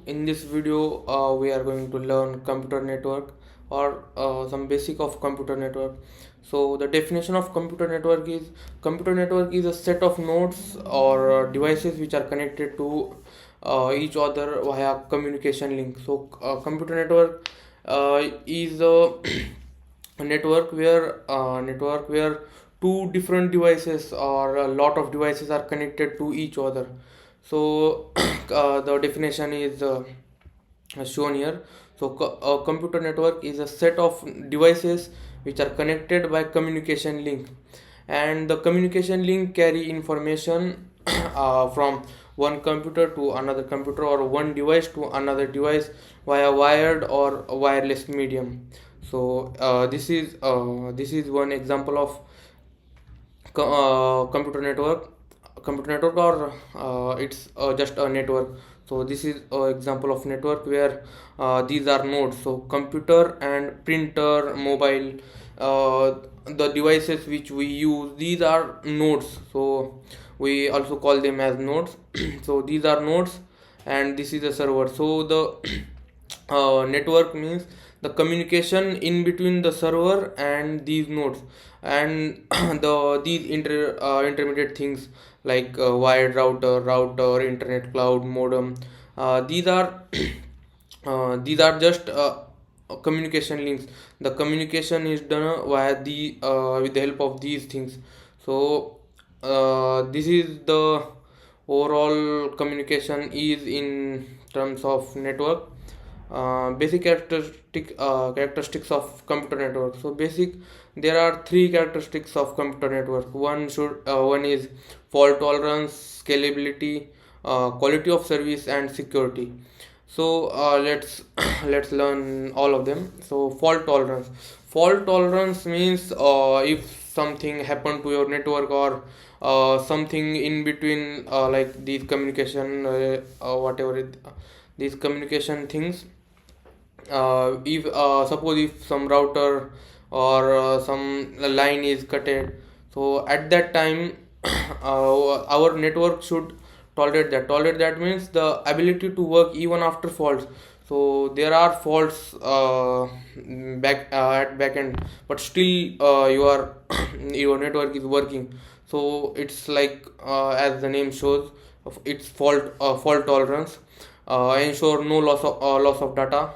in this video we are going to learn computer network or some basic of computer network. So the definition of computer network is a set of nodes or devices which are connected to each other via communication link. So computer network is a network where two different devices or a lot of devices are connected to each other. So the definition is shown here. So a computer network is a set of devices which are connected by communication link, and the communication link carry information from one computer to another computer or one device to another device via wired or wireless medium. So this is one example of computer network, or it's just a network. So this is an example of network where these are nodes. So computer and printer, mobile, the devices which we use, these are nodes. So we also call them as nodes. So these are nodes, and this is a server. So the network means the communication in between the server and these nodes, and these intermediate things like wired router, internet, cloud, modem. These are these are just communication links. The communication is done via the with the help of these things. So this is the overall communication is in terms of network. Basic characteristics of computer network. So basic, there are three characteristics of computer network. One is fault tolerance, scalability, quality of service, and security. So let's let's learn all of them. So fault tolerance means if something happened to your network, or something in between, like these communication whatever these communication things. If suppose if some router or some line is cutted, so at that time our network should tolerate that means the ability to work even after faults. So there are faults at back end, but still your your network is working. So it's like as the name shows, it's fault tolerance. Ensure no loss of data.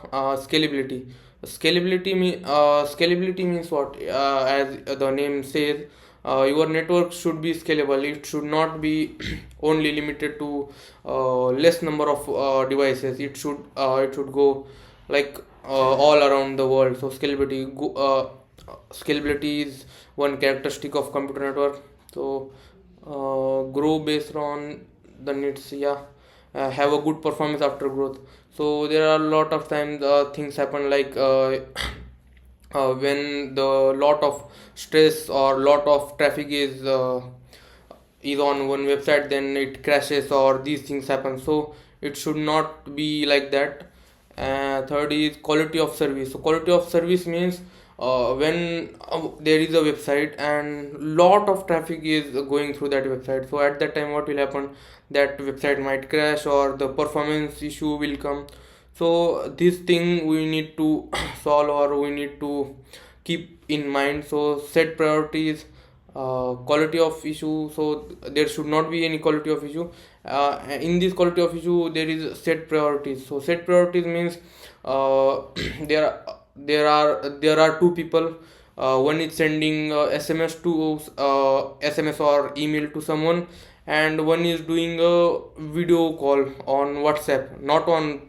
Scalability means what? As the name says, your network should be scalable. It should not be only limited to less number of devices. It should go like all around the world. So scalability is one characteristic of computer network. So grow based on the needs. Yeah, have a good performance after growth. So there are a lot of times things happen like when the lot of stress or lot of traffic is on one website, then it crashes or these things happen. So it should not be like that. Third is quality of service. So quality of service means when there is a website and lot of traffic is going through that website, so at that time what will happen, that website might crash or the performance issue will come. So this thing we need to solve, or we need to keep in mind. So set priorities. Quality of issue, so there should not be any quality of issue. In this quality of issue there is set priorities. So set priorities means uh, there are two people. One is sending SMS or email to someone, and one is doing a video call on WhatsApp, not on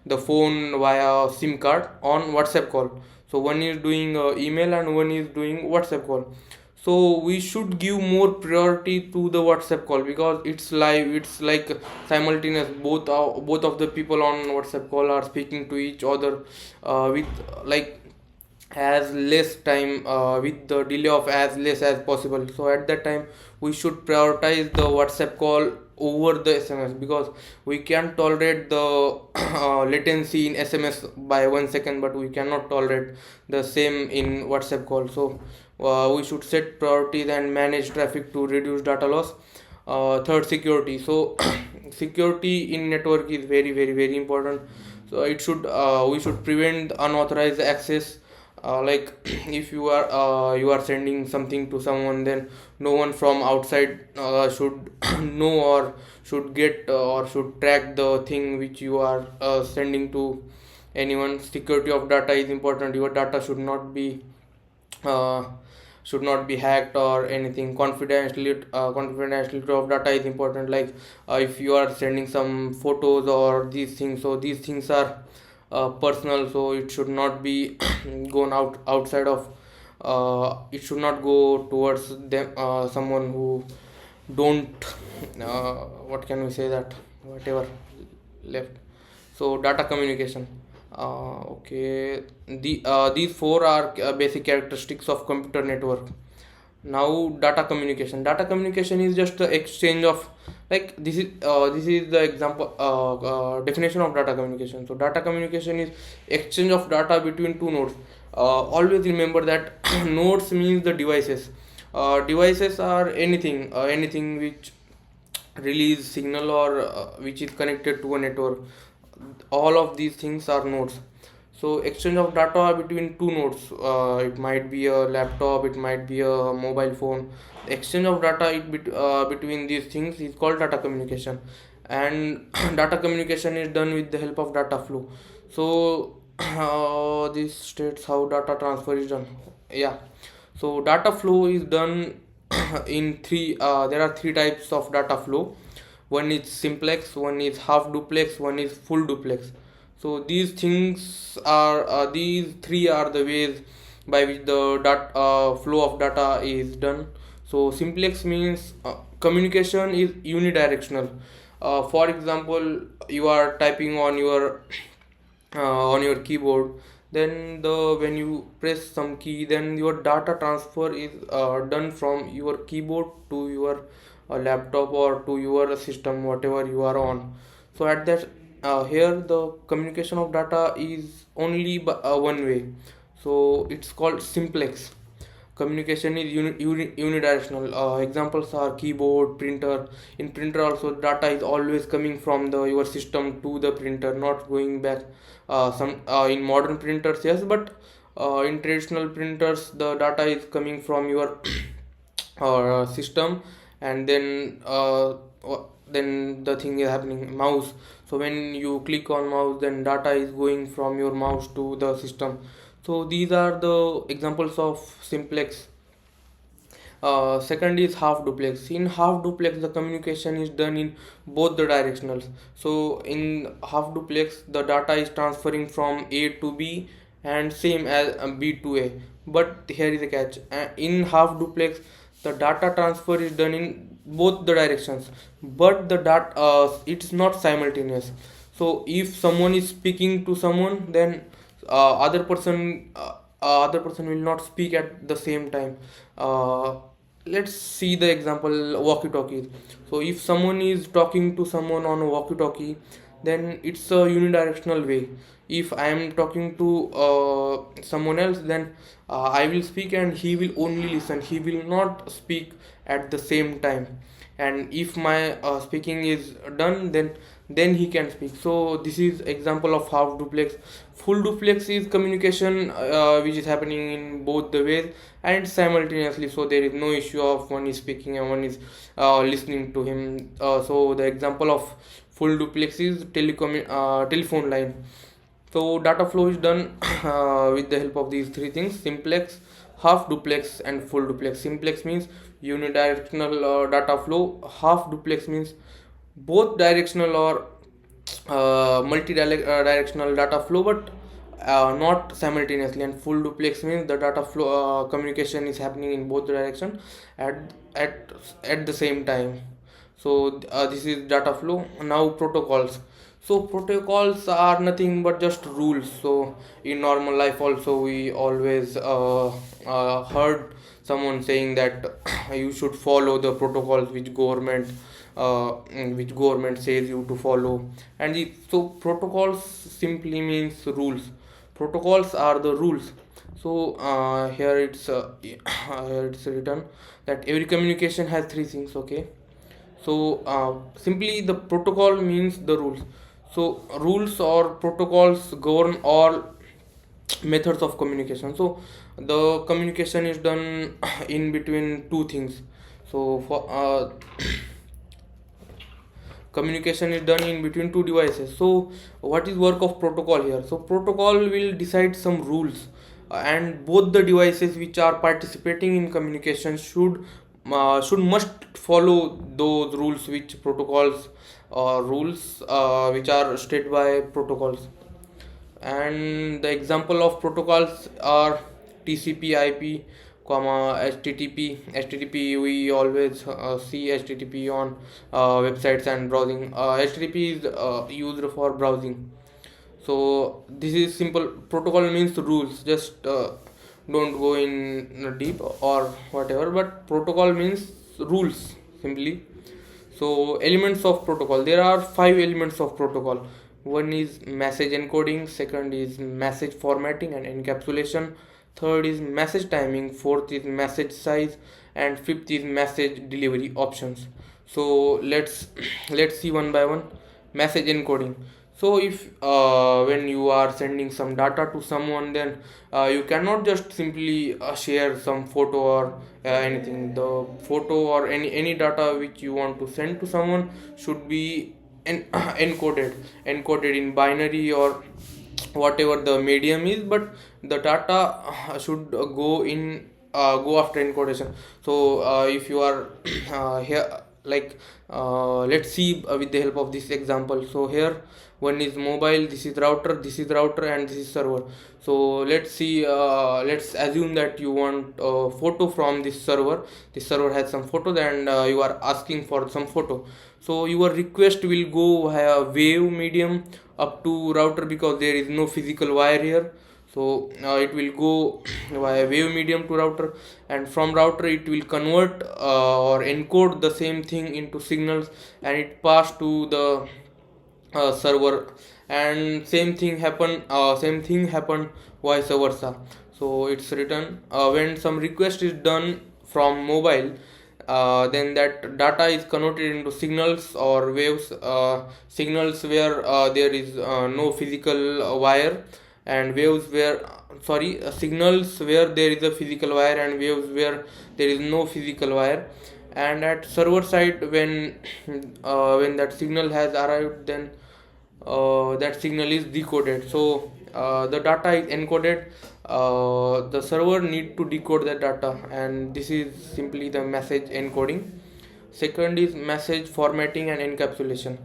the phone via SIM card, on WhatsApp call. So one is doing email and one is doing WhatsApp call. So we should give more priority to the WhatsApp call because it's live, it's like simultaneous. Both of the people on WhatsApp call are speaking to each other with like as less time, with the delay of as less as possible. So at that time we should prioritize the WhatsApp call over the SMS, because we can tolerate the latency in SMS by 1 second, but we cannot tolerate the same in WhatsApp call. So we should set priorities and manage traffic to reduce data loss. Third, security. So security in network is very, very, very important. So it should we should prevent unauthorized access. Like if you are sending something to someone, then no one from outside should know or should get or should track the thing which you are sending to anyone. Security of data is important. Your data uh, should not be hacked or anything. Confidentiality of data is important. Like if you are sending some photos or these things, so these things are personal, so it should not be gone outside of it should not go towards them, someone who don't what can we say that, whatever left. So data communication. Okay, these four are basic characteristics of computer network. Now data communication is just the exchange of, like this is the example definition of data communication. So data communication is exchange of data between two nodes. Always remember that nodes means the devices. Devices are anything which release signal or which is connected to a network. All of these things are nodes. So exchange of data between two nodes, it might be a laptop, it might be a mobile phone. Exchange of data between these things is called data communication. And data communication is done with the help of data flow. So this states how data transfer is done. Yeah, so data flow is done in three there are three types of data flow. One is simplex, one is half duplex, one is full duplex. So these three are the ways by which the flow of data is done. So simplex means communication is unidirectional. For example, you are typing on your keyboard, then when you press some key, then your data transfer is done from your keyboard to your laptop or to your system, whatever you are on. So at that here the communication of data is only one way, so it's called simplex. Communication is unidirectional. Examples are keyboard, printer. In printer also, data is always coming from the your system to the printer, not going back. Some In modern printers, yes, but in traditional printers the data is coming from your system, and then the thing is happening. Mouse, so when you click on mouse, then data is going from your mouse to the system. So these are the examples of simplex. Second is half duplex. In half duplex, the communication is done in both the directionals. So in half duplex, the data is transferring from A to B and same as B to A. But here is a catch. In half duplex, the data transfer is done in both the directions, but the data it's not simultaneous. So if someone is speaking to someone, then other person will not speak at the same time. Let's see the example, walkie talkies. So if someone is talking to someone on a walkie talkie, then it's a unidirectional way. If I am talking to someone else, then I will speak and he will only listen, he will not speak at the same time. And if my speaking is done, then he can speak. So this is example of half duplex. Full duplex is communication which is happening in both the ways and simultaneously, so there is no issue of one is speaking and one is listening to him. So the example of full duplex is telephone line. So data flow is done with the help of these three things: simplex, half duplex, and full duplex. Simplex means unidirectional data flow. Half duplex means both directional or multi-directional data flow, but not simultaneously. And full duplex means the data flow communication is happening in both direction at at at the same time. So this is data flow. Now protocols. So protocols are nothing but just rules. So in normal life also, we always heard someone saying that you should follow the protocols which government says you to follow. And so protocols simply means rules. Protocols are the rules. So here it's written that every communication has three things. Okay, So simply the protocol means the rules. So rules or protocols govern all methods of communication. So the communication is done in between two things. So for communication is done in between two devices. So what is work of protocol here? So protocol will decide some rules, and both the devices which are participating in communication should must follow those rules, which protocols rules which are stated by protocols. And the example of protocols are TCP, IP, comma HTTP. HTTP, we always see HTTP on websites and browsing. HTTP is used for browsing. So this is simple. Protocol means rules. Just don't go in deep or whatever. But protocol means rules simply. So elements of protocol. There are five elements of protocol. One is message encoding. Second is message formatting and encapsulation. Third is message timing. Fourth is message size, and fifth is message delivery options. So let's see one by one. Message encoding. So if when you are sending some data to someone, then you cannot just simply share some photo or anything. The photo or any data which you want to send to someone should be encoded in binary or whatever the medium is, but the data should go after encodation. So if you are here, like let's see with the help of this example. So here one is mobile, this is router, and this is server. So let's see, let's assume that you want a photo from this server has some photos, and you are asking for some photo. So your request will go via wave medium up to router, because there is no physical wire here. So it will go via wave medium to router, and from router it will convert or encode the same thing into signals, and it pass to the server. And same thing happen vice versa. So it's written, when some request is done from mobile, then that data is converted into signals or waves. Signals where there is no physical wire, and waves where signals where there is a physical wire, and waves where there is no physical wire. And at server side, when that signal has arrived, then that signal is decoded. So the data is encoded. The server need to decode the data, and this is simply the message encoding. Second is message formatting and encapsulation.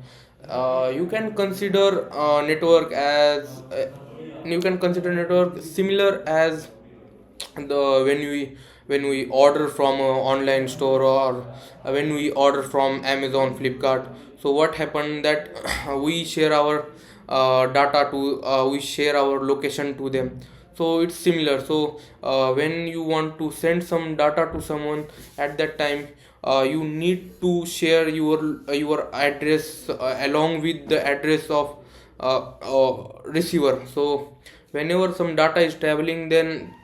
You can consider network as you can consider network similar as the when we order from a online store, or when we order from Amazon, Flipkart. So what happened that we share our data to we share our location to them. So it's similar. So when you want to send some data to someone, at that time you need to share your address along with the address of receiver. So whenever some data is traveling, then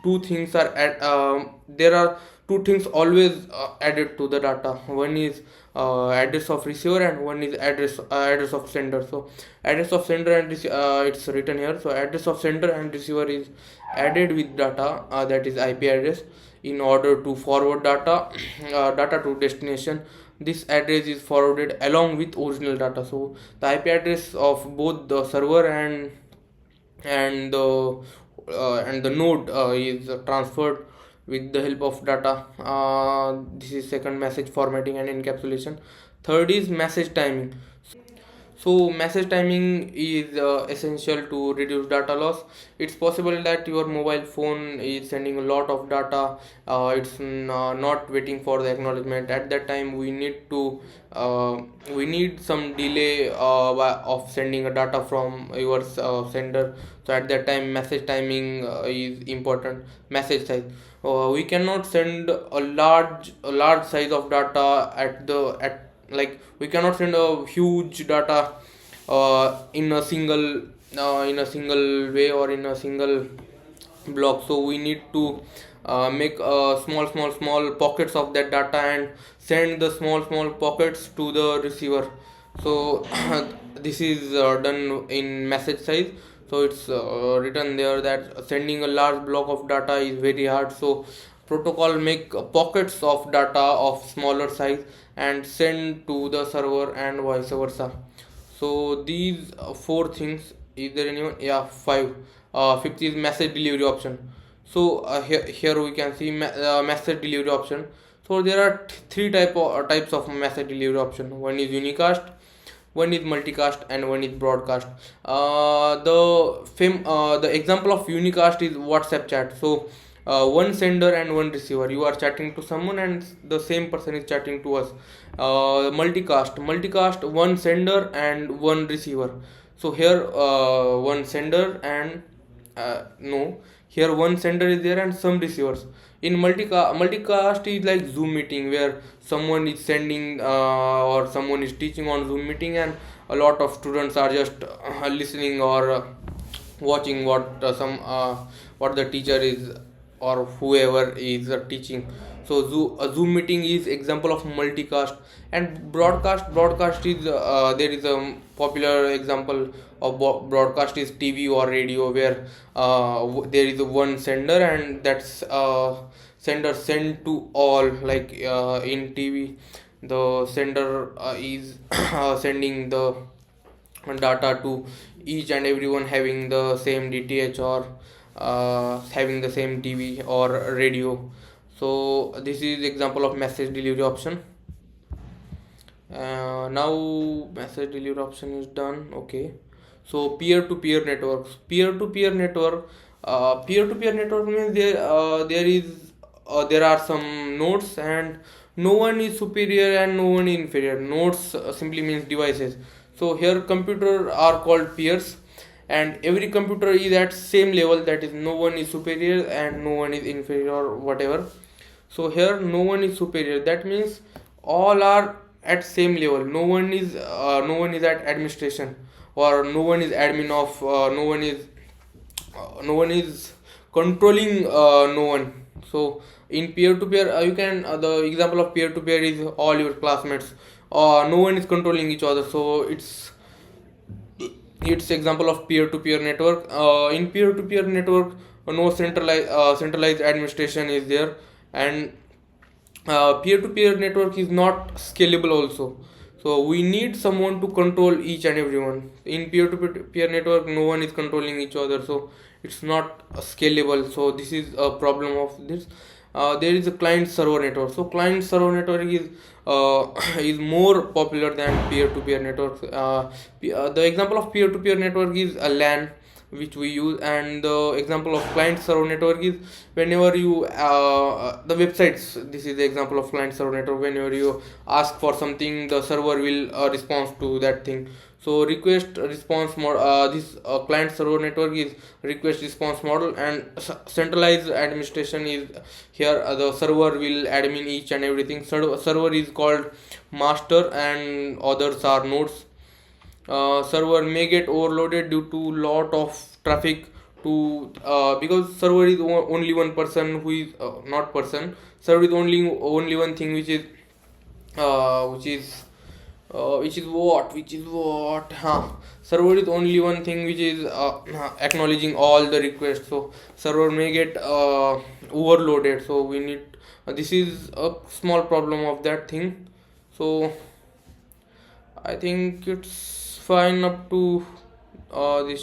there are two things always added to the data. One is address of receiver, and one is address of sender. So address of sender and it's written here. So address of sender and receiver is added with data, that is IP address, in order to forward data to destination. This address is forwarded along with original data. So the IP address of both the server and the node is transferred with the help of data. This is second, message formatting and encapsulation. Third is message timing. So message timing is essential to reduce data loss. It's possible that your mobile phone is sending a lot of data. It's not waiting for the acknowledgement. At that time, we need some delay of sending a data from your sender. So at that time, message timing is important. Message size. We cannot send a large size of data at like we cannot send a huge data in a single way, or in a single block. So we need to make small pockets of that data and send the small pockets to the receiver. So this is done in message size. So it's written there that sending a large block of data is very hard. So protocol make pockets of data of smaller size and send to the server and vice versa. So these four things. Is there anyone? Yeah, five. Fifth is message delivery option. So here we can see message delivery option. So there are three types of message delivery option. One is unicast, one is multicast, and one is broadcast. The example of unicast is WhatsApp chat. So one sender and one receiver, you are chatting to someone and the same person is chatting to us. Multicast, one sender and one receiver. So here one sender and no, here one sender is there and some receivers. In multicast is like Zoom meeting where someone is sending or someone is teaching on Zoom meeting and a lot of students are just listening or watching what the teacher is or whoever is teaching. So a Zoom meeting is example of multicast. And broadcast is there is a popular example of broadcast is TV or radio where there is a one sender and that's sender send to all, like in TV the sender is sending the data to each and everyone having the same DTH or having the same TV or radio. So this is example of message delivery option. Now message delivery option is done. Okay, so peer-to-peer networks. Peer-to-peer network means there are some nodes and no one is superior and no one is inferior. Nodes simply means devices. So here computer are called peers and every computer is at same level, that is no one is superior and no one is inferior or whatever. So here no one is superior, that means all are at same level. No one is at administration or no one is admin of no one is controlling no one. So in peer to peer you can the example of peer to peer is all your classmates, no one is controlling each other. So it's example of peer to peer network. In peer to peer network no centralized administration is there. And peer to peer network is not scalable also. So we need someone to control each and everyone. In peer to peer network no one is controlling each other, so it's not scalable. So this is a problem of this. There is a client server network. So client server network is is more popular than peer to peer networks. The example of peer to peer network is a LAN which we use, and the example of client server network is whenever you the websites. This is the example of client server network. Whenever you ask for something, the server will respond to that thing. So request response model, this client server network is request response model, and centralized administration is here. The server will admin each and everything. Server is called master and others are nodes. Server may get overloaded due to lot of traffic to because server is only one person who is not person. Server is only one thing which is which is what server is only one thing which is acknowledging all the requests. So server may get overloaded, so we need this is a small problem of that thing. So I think it's fine up to this